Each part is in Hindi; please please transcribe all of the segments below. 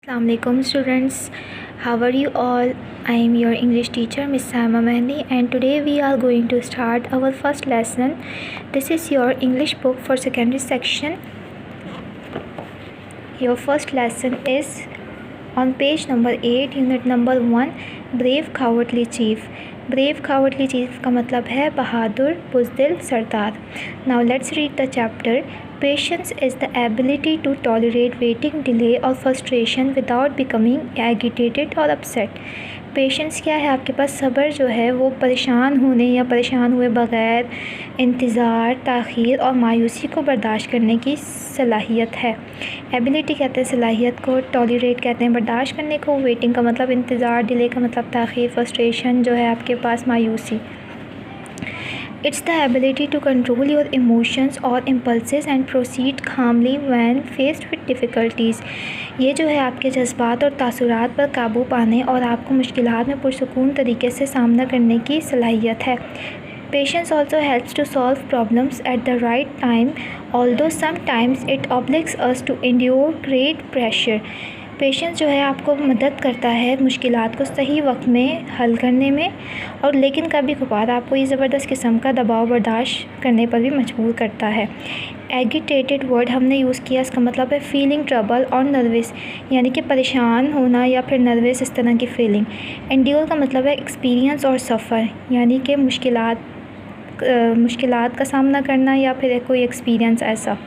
Assalamualaikum students, how are you all? I am your English teacher Miss Saima Mehndi, and today we are going to start our first lesson. This is your English book for secondary section. Your first lesson is on page number 8, unit number 1, Brave Cowardly Chief. Brave Cowardly Chief का मतलब है बहादुर बुज़दिल सरदार. Now let's read the chapter. Patience is the ability to tolerate waiting, delay or frustration without becoming agitated or upset. Patience क्या है? आपके पास सब्र जो है वो परेशान होने या परेशान हुए बग़ैर इंतज़ार, ताख़ीर और मायूसी को बर्दाश्त करने की सलाहियत है. एबिलिटी कहते हैं सलाहियत को, टॉलरेट कहते हैं बर्दाश्त करने को, वेटिंग का मतलब इंतज़ार, डिले का मतलब ताख़ीर, फ्रस्ट्रेशन जो है आपके पास मायूसी. It's the ability to control your emotions or impulses and proceed calmly when faced with difficulties. ये जो है आपके जज्बात और तासुरात पर काबू पाने और आपको मुश्किलात में पुरसुकून तरीके से सामना करने की सलाहियत है. Patience also helps to solve problems at the right time, although sometimes it obliges us to endure great pressure. Patience जो है आपको मदद करता है मुश्किलात को सही वक्त में हल करने में, और लेकिन कभी कभार आपको ये ज़बरदस्त किस्म का दबाव बर्दाश्त करने पर भी मजबूर करता है. एगिटेटेड वर्ड हमने यूज़ किया, इसका मतलब है फीलिंग ट्रबल और नर्वस, यानी कि परेशान होना या फिर नर्वस, इस तरह की फीलिंग. एंड्योर का मतलब है एक्सपीरियंस और सफ़र, यानी कि मुश्किलात का सामना करना या फिर कोई एक्सपीरियंस ऐसा.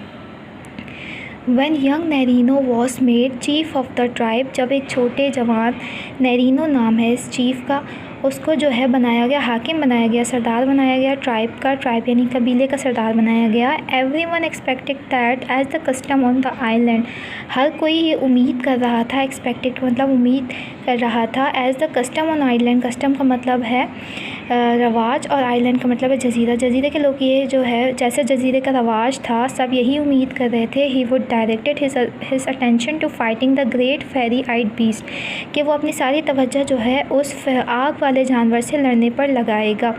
When young Nerino was made chief of the tribe, जब एक छोटे जवान, नेरिनो नाम है इस चीफ़ का, उसको जो है बनाया गया, हाकिम बनाया गया, सरदार बनाया गया ट्राइब का. ट्राइब यानी कबीले का सरदार बनाया गया. Everyone expected that as the custom on the island, हर कोई ये उम्मीद कर रहा था, expected मतलब उम्मीद कर रहा था. as the custom on island, custom का मतलब है रवाज और आइलैंड का मतलब है जजीरा. जजीरे के लोग ये जो है जैसे जजीरे का रवाज था, सब यही उम्मीद कर रहे थे. He would directed his attention to fighting the great fiery eyed beast, कि वो अपनी सारी तवज्जो जो है उस आग वाले जानवर से लड़ने पर लगाएगा.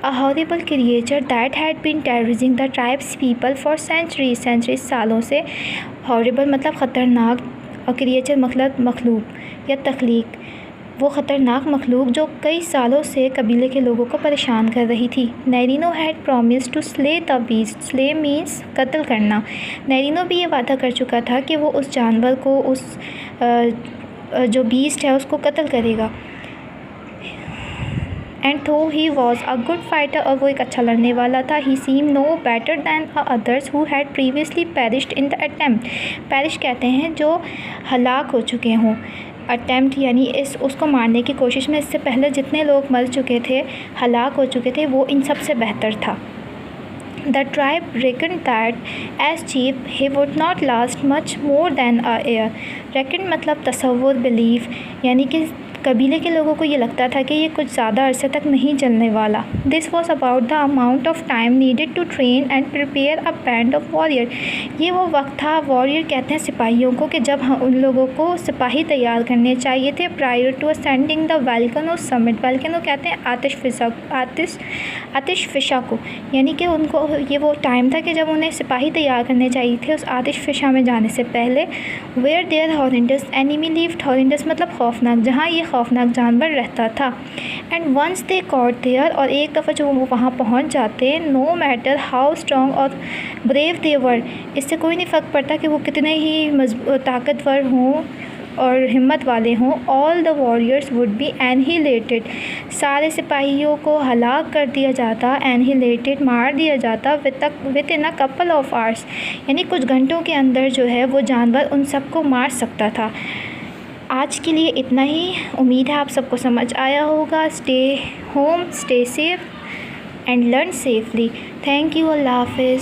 A horrible creature that had been terrorising the tribes people for centuries सालों से. हॉरिबल मतलब ख़तरनाक और क्रिएचर मतलब मखलूक या तख्लीक, वो ख़तरनाक मखलूक जो कई सालों से कबीले के लोगों को परेशान कर रही थी. Narino had promise to slay the beast. Slay means कत्ल करना. नैरिनो भी ये वादा कर चुका था कि वो उस जानवर को, उस जो बीस्ट है उसको कत्ल करेगा. And though he was a good fighter, और वो एक अच्छा लड़ने वाला था. He seem no better than others who had previously perished in the attempt. Perish कहते हैं जो हलाक हो चुके हों. अटैम्प्ट यानी उसको मारने की कोशिश में इससे पहले जितने लोग मर चुके थे, हलाक हो चुके थे, वो इन सब से बेहतर था. The tribe reckoned that as chief he would not last much more than a year. Reckon मतलब तसव्वुर, बिलीव, यानी कि कबीले के लोगों को ये लगता था कि ये कुछ ज़्यादा अरसे तक नहीं चलने वाला. This was about the amount of time needed to train and prepare a band of warrior. ये वो वक्त था, वॉरियर कहते हैं सिपाहियों को, कि जब उन लोगों को सिपाही तैयार करने चाहिए थे prior to ascending the volcano summit. Volcano कहते हैं आतिश फ़िशा को, यानी कि उनको ये वो टाइम था कि जब उन्हें सिपाही तैयार करने चाहिए थे उस आतिश फ़िशा में जाने से पहले. Where there horrendous enemy lived. Horrendous मतलब खौफनाक, जहाँ ये खौफनाक जानवर रहता था. And once they caught there, और एक दफ़ा जो वो वहाँ पहुँच जाते, नो मैटर हाउ स्ट्रॉन्ग और ब्रेव दे वर, इससे कोई नहीं फ़र्क पड़ता कि वो कितने ही ताकतवर हों और हिम्मत वाले हों. All the warriors would be annihilated. सारे सिपाहियों को हलाक कर दिया जाता. एनहिलेटेड मार दिया जाता. With in a couple of hours, यानी कुछ घंटों के अंदर जो है वो जानवर उन सबको मार सकता था. आज के लिए इतना ही. उम्मीद है आप सबको समझ आया होगा. Stay home, stay safe and learn safely. Thank you. अल्लाह हाफ़िज़.